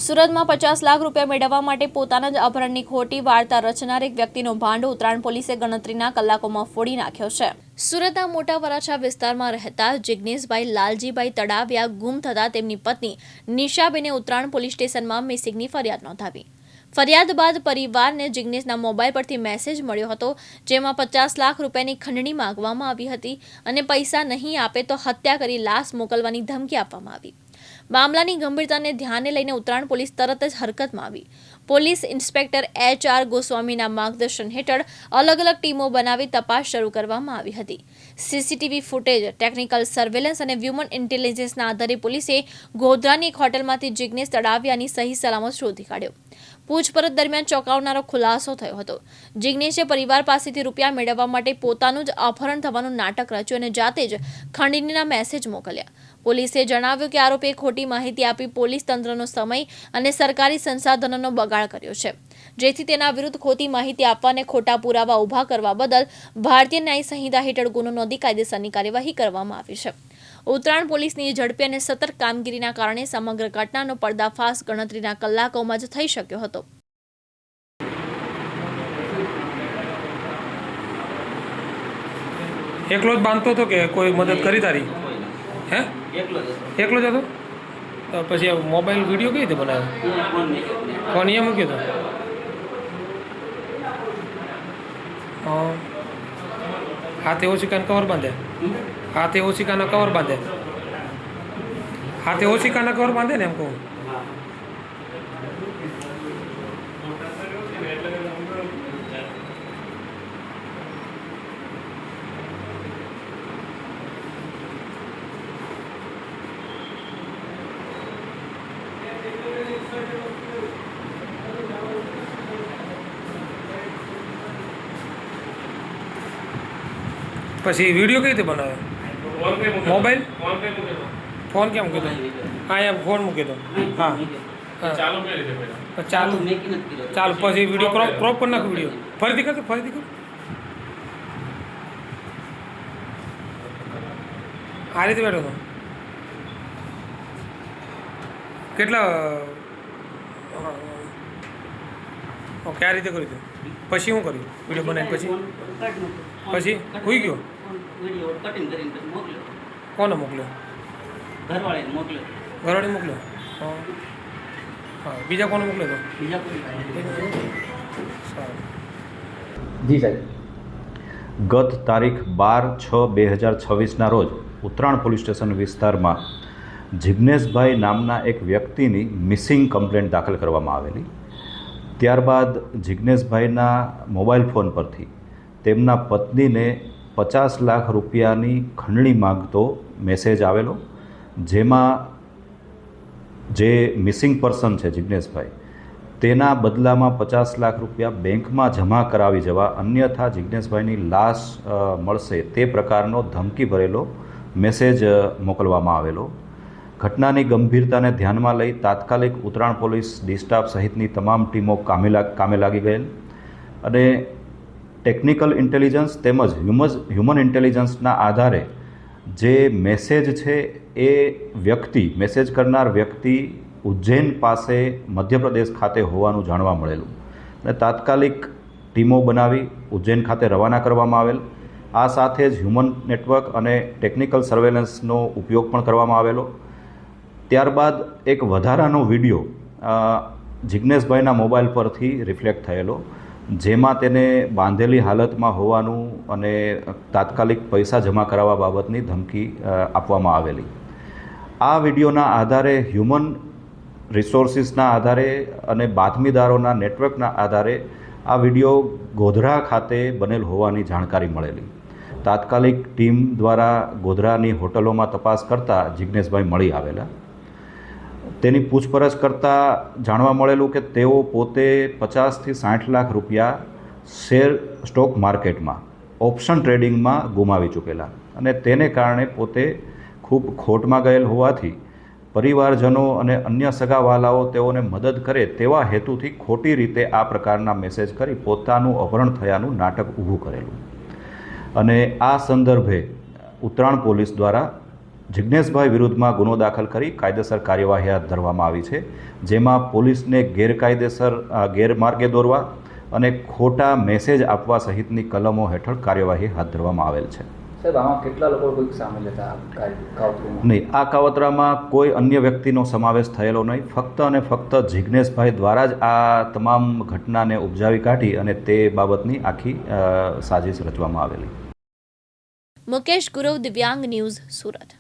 સુરતમાં 50 લાખ રૂપિયા મેળવવા માટે પોતાના જ આભરણની ખોટી વાર્તા રચનાર એક વ્યક્તિનો ભાંડો ઉત્તરાયણ પોલીસે ગણતરીના કલાકોમાં ફોડી નાખ્યો છે। સુરતના મોટા વરાછા વિસ્તારમાં રહેતા જિગ્નેશભાઈ લાલજીભાઈ તડાવિયા ગુમ થતા તેમની પત્ની નિશાબેને ઉત્તરાયણ પોલીસ સ્ટેશનમાં મિસિંગની ફરિયાદ નોંધાવી। ફરિયાદ બાદ પરિવારને જિગ્નેશના મોબાઈલ પરથી મેસેજ મળ્યો હતો, જેમાં 50 લાખ રૂપિયાની ખંડણી માંગવામાં આવી હતી અને પૈસા નહીં આપે તો હત્યા કરી લાશ મોકલવાની ધમકી આપવામાં આવી। મામલાની ગંભીરતાને ધ્યાને લઈને ઉત્તરાયણ પોલીસ તરત જ હરકતમાં આવી। પોલીસ ઇન્સ્પેક્ટર HR ગોસ્વામીના માર્ગદર્શન હેઠળ અલગ અલગ ટીમો બનાવી તપાસ શરૂ કરવામાં આવી હતી। CCTV ફૂટેજ, ટેકનિકલ સર્વેલન્સ અને હ્યુમન ઇન્ટેલિજન્સના આધારે પોલીસે ગોધરાની એક હોટલમાંથી જિગ્નેશ તડાવિયાની સહી સલામત શોધી કાઢ્યો। પૂછપરછ દરમિયાન ચોંકાવનારો ખુલાસો થયો હતો। જિગ્નેશે પરિવાર પાસેથી રૂપિયા મેળવવા માટે પોતાનું જ અપહરણ થવાનું નાટક રચ્યું અને જાતે જ ખંડણીના મેસેજ મોકલ્યા। પોલીસે જણાવ્યું કે આરોપીએ ખોટી માહિતી આપી પોલીસ તંત્રનો સમય અને સરકારી સંસાધનોનો બગાડ કર્યો છે, જેથી તેના વિરુદ્ધ ખોટી માહિતી આપવા અને ખોટા પુરાવા ઊભા કરવા બદલ ભારતીય ન્યાય સંહિતા હેઠળ ગુનો નોંધી કાયદેસરની કાર્યવાહી કરવામાં આવી છે। ઉત્તરાયણ પોલીસની ઝડપી અને સતર્ક કામગીરીના કારણે સમગ્ર ઘટનાનો પર્દાફાશ ગણતરીના કલાકોમાં જ થઈ શક્યો હતો। એકલો જ બાંધતો હતો કે કોઈ મદદ કરી તારી? હે, એકલો જ હતો? પછી મોબાઈલ વિડીયો કઈ રીતે બનાવ્યો? ફોન અહીંયા મૂક્યો હતો? હાથે ઓશિકાના કવર બાંધે? હાથે ઓશિકાના કવર બાંધે? હાથે ઓશિકાના કવર બાંધે ને એમ કહું? પછી વિડીયો કઈ રીતે બનાવ્યો? મોબાઈલ ફોન કેમ મૂકી દો? હા, એમ ફોન મૂકી દો। હા હા, ચાલુ ચાલુ પછી વિડીયો ક્રોપ કરી નાખો। વિડીયો ફરીથી કરતો, ફરીથી કરો। આ રીતે બેઠો હતો? કેટલા? ઓકે, આ રીતે કર્યું હતું। પછી શું કર્યું? વિડીયો બનાવી પછી હોઈ ગયો? કોને મોકલ્યો? ઘરવાળીને મોકલ્યો? હા, બીજા કોને મોકલ્યો હતો? જી સાહેબ, ગત તારીખ 12/6/2026ના રોજ ઉત્તરાયણ પોલીસ સ્ટેશન વિસ્તારમાં જિગ્નેશભાઈ નામના એક વ્યક્તિની મિસિંગ કમ્પ્લેન્ટ દાખલ કરવામાં આવેલી। ત્યારબાદ જિગ્નેશભાઈના મોબાઈલ ફોન પરથી તેમના પત્નીને 50 લાખ રૂપિયાની ખંડણી માગતો મેસેજ આવેલો, જેમાં જે મિસિંગ પર્સન છે જિગ્નેશભાઈ, તેના બદલામાં 50 લાખ રૂપિયા બેંકમાં જમા કરાવી જવા, અન્યથા જિગ્નેશભાઈની લાશ મળશે તે પ્રકારનો ધમકી ભરેલો મેસેજ મોકલવામાં આવેલો। ઘટનાની ગંભીરતાને ધ્યાનમાં લઈ તાત્કાલિક ઉત્તરાયણ પોલીસ ડી સ્ટાફ સહિતની તમામ ટીમો કામે લાગી ગયેલ અને ટેકનિકલ ઇન્ટેલિજન્સ તેમજ હ્યુમન ઇન્ટેલિજન્સના આધારે જે મેસેજ છે એ મેસેજ કરનાર વ્યક્તિ ઉજ્જૈન પાસે મધ્યપ્રદેશ ખાતે હોવાનું જાણવા મળેલું અને તાત્કાલિક ટીમો બનાવી ઉજ્જૈન ખાતે રવાના કરવામાં આવેલ। આ સાથે જ હ્યુમન નેટવર્ક અને ટેકનિકલ સર્વેલન્સનો ઉપયોગ પણ કરવામાં આવેલો। ત્યારબાદ એક વધારાનો વિડીયો જિગ્નેશભાઈના મોબાઈલ પરથી રિફ્લેક્ટ થયેલો, જેમાં તેને બાંધેલી હાલતમાં હોવાનું અને તાત્કાલિક પૈસા જમા કરાવવા બાબતની ધમકી આપવામાં આવેલી। આ વિડીયોના આધારે હ્યુમન રિસોર્સિસના આધારે અને બાતમીદારોના નેટવર્કના આધારે આ વિડીયો ગોધરા ખાતે બનેલ હોવાની જાણકારી મળેલી। તાત્કાલિક ટીમ દ્વારા ગોધરાની હોટલોમાં તપાસ કરતાં જિગ્નેશભાઈ મળી આવેલા। તેની પૂછપરછ કરતાં જાણવા મળેલું કે તેઓ પોતે 50 થી 60 લાખ રૂપિયા શેર સ્ટોક માર્કેટમાં ઓપ્શન ટ્રેડિંગમાં ગુમાવી ચૂકેલા અને તેને કારણે પોતે ખૂબ ખોટમાં ગયેલ હોવાથી પરિવારજનો અને અન્ય સગાવાલાઓ તેઓને મદદ કરે તેવા હેતુથી ખોટી રીતે આ પ્રકારના મેસેજ કરી પોતાનું અપહરણ થયાનું નાટક ઊભું કરેલું અને આ સંદર્ભે ઉત્તરાયણ પોલીસ દ્વારા જિજ્ઞેશભાઈ વિરુદ્ધમાં ગુનો દાખલ કરી કાયદેસર કાર્યવાહી હાથ ધરવામાં આવી છે, જેમાં પોલીસને ગેરમાર્ગે દોરવા અને ખોટા મેસેજ આપવા સહિતની કલમો હેઠળ કાર્યવાહી હાથ ધરવામાં આવેલ છે. સાહેબ, આમાં કેટલા લોકો કોઈ સામેલ હતા કાવતરામાં? નહીં, આ કાવતરામાં કોઈ અન્ય વ્યક્તિનો સમાવેશ થયેલો નહીં. ફક્ત અને ફક્ત જિજ્ઞેશભાઈ દ્વારા જ આ તમામ ઘટનાને ઉપજાવી કાઢી અને તે બાબતની આખી સાજિશ રચવામાં આવેલી. મુકેશ ગુરવ, દિવ્યાંગ ન્યૂઝ, સુરત.